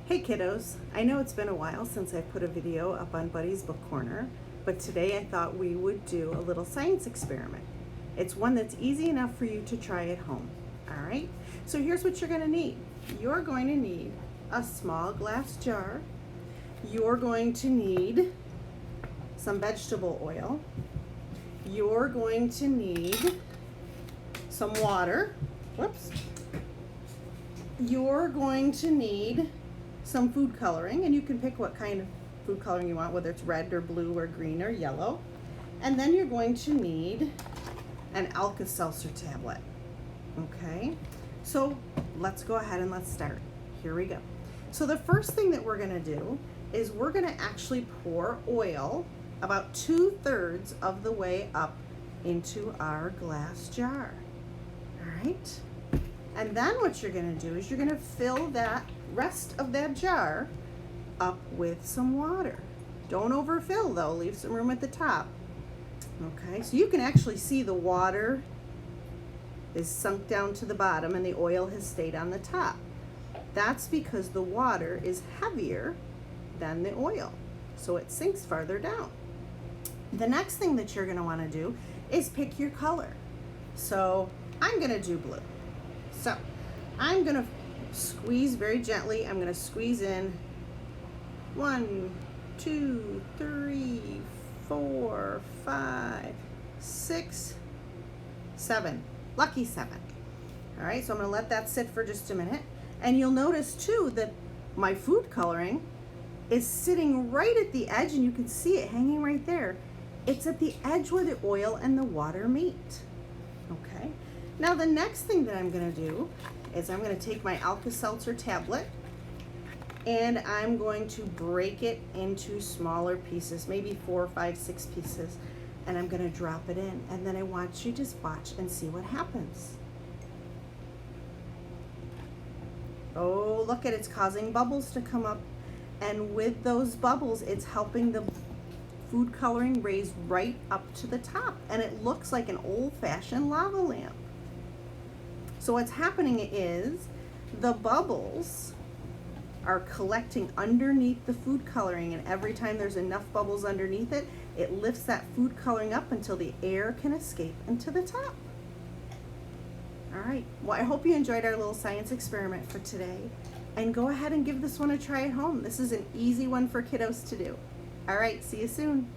Hey kiddos, I know it's been a while since I put a video up on Buddy's Book Corner, but today I thought we would do a little science experiment. It's one that's easy enough for you to try at home. All right, so here's what you're going to need. You're going to need a small glass jar. You're going to need some vegetable oil. You're going to need some water. Whoops. You're going to need some food coloring, and you can pick what kind of food coloring you want, whether it's red or blue or green or yellow. And then you're going to need an Alka-Seltzer tablet. Okay, so let's go ahead and let's start. Here we go. So the first thing that we're going to do is we're going to actually pour oil about 2/3 of the way up into our glass jar. All right, and then what you're going to do is you're going to fill that rest of that jar up with some water. Don't overfill though, leave some room at the top. Okay, so you can actually see the water is sunk down to the bottom and the oil has stayed on the top. That's because the water is heavier than the oil, so it sinks farther down. The next thing that you're going to want to do is pick your color. So I'm going to do blue. So I'm going to squeeze very gently. I'm going to squeeze in 1, 2, 3, 4, 5, 6, 7. Lucky 7. All right, so I'm going to let that sit for just a minute. And you'll notice too that my food coloring is sitting right at the edge, and you can see it hanging right there. It's at the edge where the oil and the water meet. Okay, now the next thing that I'm going to do is I'm going to take my Alka-Seltzer tablet and I'm going to break it into smaller pieces, maybe 4, 5, 6 pieces, and I'm going to drop it in, and then I want you to just watch and see what happens. Oh, look at it, it's causing bubbles to come up, and with those bubbles it's helping the food coloring raise right up to the top, and it looks like an old-fashioned lava lamp. So what's happening is the bubbles are collecting underneath the food coloring, and every time there's enough bubbles underneath it, it lifts that food coloring up until the air can escape into the top. All right, well, I hope you enjoyed our little science experiment for today, and go ahead and give this one a try at home. This is an easy one for kiddos to do. All right, see you soon.